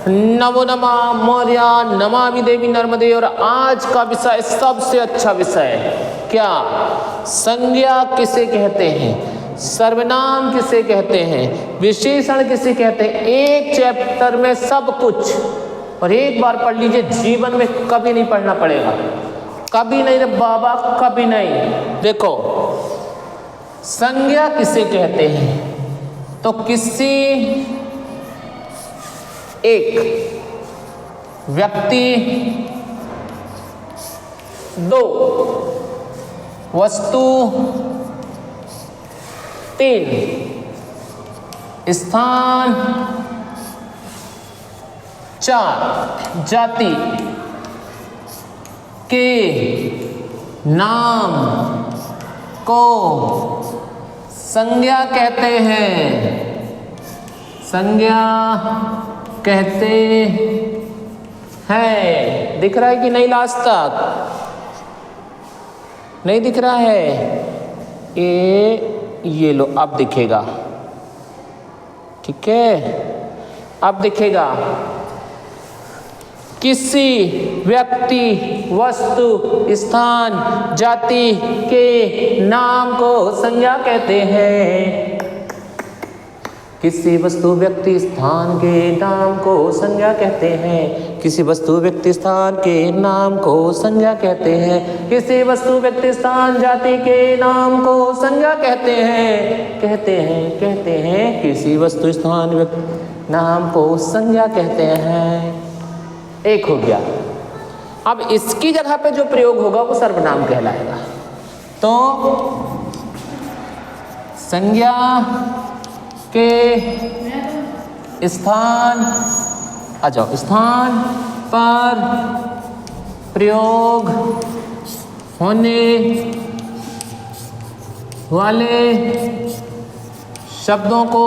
नमो नमः मौर्य, नमामि देवी नर्मदे। और आज का विषय सबसे अच्छा विषय क्या, संज्ञा किसे कहते हैं, सर्वनाम किसे कहते हैं, विशेषण किसे कहते हैं। एक चैप्टर में सब कुछ, और एक बार पढ़ लीजिए, जीवन में कभी नहीं पढ़ना पड़ेगा, कभी नहीं रे बाबा, कभी नहीं। देखो संज्ञा किसे कहते हैं, तो किसी एक व्यक्ति, दो वस्तु, तीन स्थान, चार जाति के नाम को संज्ञा कहते हैं, संज्ञा कहते हैं। दिख रहा है कि नहीं, लास्ट तक नहीं दिख रहा है? ये लो, अब दिखेगा, ठीक है, अब दिखेगा। किसी व्यक्ति, वस्तु, स्थान, जाति के नाम को संज्ञा कहते हैं। किसी वस्तु, व्यक्ति, स्थान के नाम को संज्ञा कहते हैं। किसी वस्तु, व्यक्ति, स्थान के नाम को संज्ञा कहते हैं। किसी वस्तु, व्यक्ति, स्थान, जाति के नाम को संज्ञा कहते हैं, कहते हैं। किसी वस्तु, स्थान, व्यक्ति नाम को संज्ञा कहते हैं। एक हो गया। अब इसकी जगह पे जो प्रयोग होगा वो सर्वनाम कहलाएगा। तो संज्ञा के स्थान, आ जाओ, स्थान पर प्रयोग होने वाले शब्दों को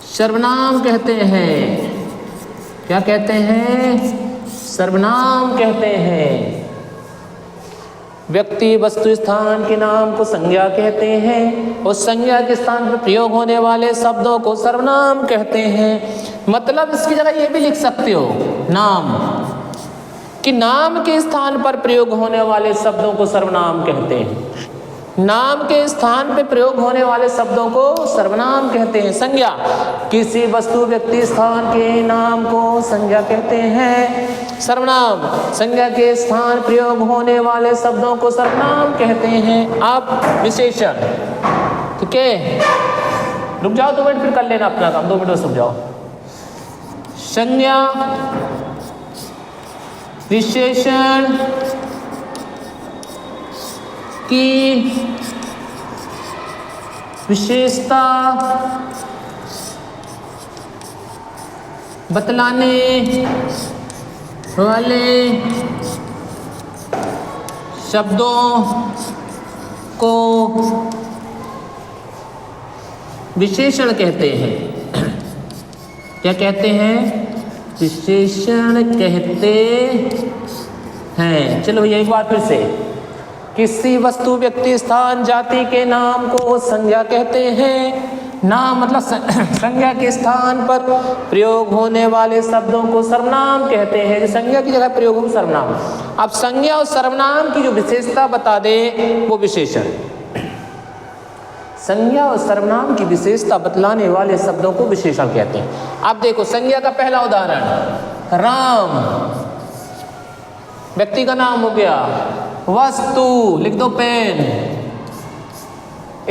सर्वनाम कहते हैं। क्या कहते हैं? सर्वनाम कहते हैं। व्यक्ति, वस्तु, स्थान के नाम को संज्ञा कहते हैं। उस संज्ञा के स्थान पर प्रयोग होने वाले शब्दों को सर्वनाम कहते हैं। मतलब इसकी जगह ये भी लिख सकते हो नाम, कि नाम के स्थान पर प्रयोग होने वाले शब्दों को सर्वनाम कहते हैं। नाम के स्थान पर प्रयोग होने वाले शब्दों को सर्वनाम कहते हैं। संज्ञा, किसी वस्तु, व्यक्ति, स्थान के नाम को संज्ञा कहते हैं। सर्वनाम, संज्ञा के स्थान प्रयोग होने वाले शब्दों को सर्वनाम कहते हैं। अब विशेषण, ठीक है, रुक जाओ 2 मिनट, फिर कर लेना अपना काम, 2 मिनट में रुक जाओ। संज्ञा, विशेषण की विशेषता बतलाने वाले शब्दों को विशेषण कहते हैं। क्या कहते हैं? विशेषण कहते हैं। चलो भैया एक बार फिर से, किसी वस्तु, व्यक्ति, स्थान, जाति के नाम को संज्ञा कहते हैं। नाम मतलब संज्ञा के स्थान पर प्रयोग होने वाले शब्दों को सर्वनाम कहते हैं। संज्ञा की जगह प्रयोग हो सर्वनाम। अब संज्ञा और सर्वनाम की जो विशेषता बता दे वो विशेषण। संज्ञा और सर्वनाम की विशेषता बतलाने वाले शब्दों को विशेषण कहते हैं। अब देखो संज्ञा का पहला उदाहरण, राम व्यक्ति का नाम हो गया। वस्तु लिख दो पेन,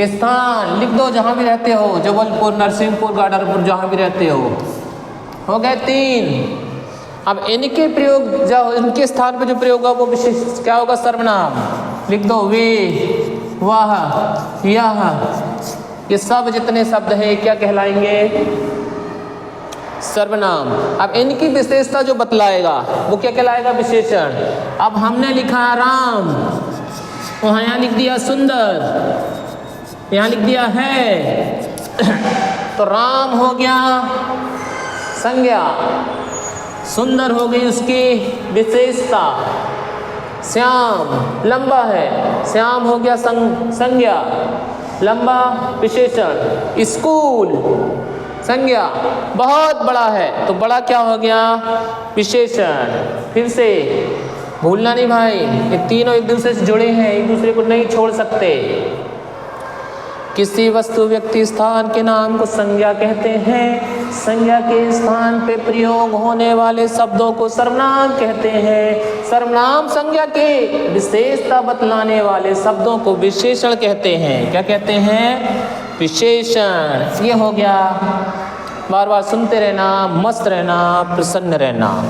स्थान लिख दो जहां भी रहते हो, जबलपुर, नरसिंहपुर, गाडरपुर, जहां भी रहते हो गए 3। अब इनके प्रयोग, जो इनके स्थान पर जो प्रयोग होगा वो विशेष क्या होगा? सर्वनाम। लिख दो वे, वह, यह, ये सब जितने शब्द हैं क्या कहलाएंगे? सर्वनाम। अब इनकी विशेषता जो बतलाएगा वो क्या कहलाएगा? विशेषण। अब हमने लिखा राम, वहाँ यहाँ लिख दिया सुंदर, यहाँ लिख दिया है, तो राम हो गया संज्ञा, सुंदर हो गई उसकी विशेषता। श्याम लंबा है, श्याम हो गया संज्ञा, लंबा विशेषण। स्कूल संज्ञा बहुत बड़ा है, तो बड़ा क्या हो गया? विशेषण। फिर से भूलना नहीं भाई, ये तीनों एक दूसरे से जुड़े हैं, एक दूसरे को नहीं छोड़ सकते। किसी वस्तु, व्यक्ति, स्थान के नाम को संज्ञा कहते हैं। संज्ञा के स्थान पे प्रयोग होने वाले शब्दों को सर्वनाम कहते हैं। सर्वनाम संज्ञा के विशेषता बतलाने वाले शब्दों को विशेषण कहते हैं। क्या कहते हैं? विशेषण। ये हो गया। बार बार सुनते रहना, मस्त रहना, प्रसन्न रहना।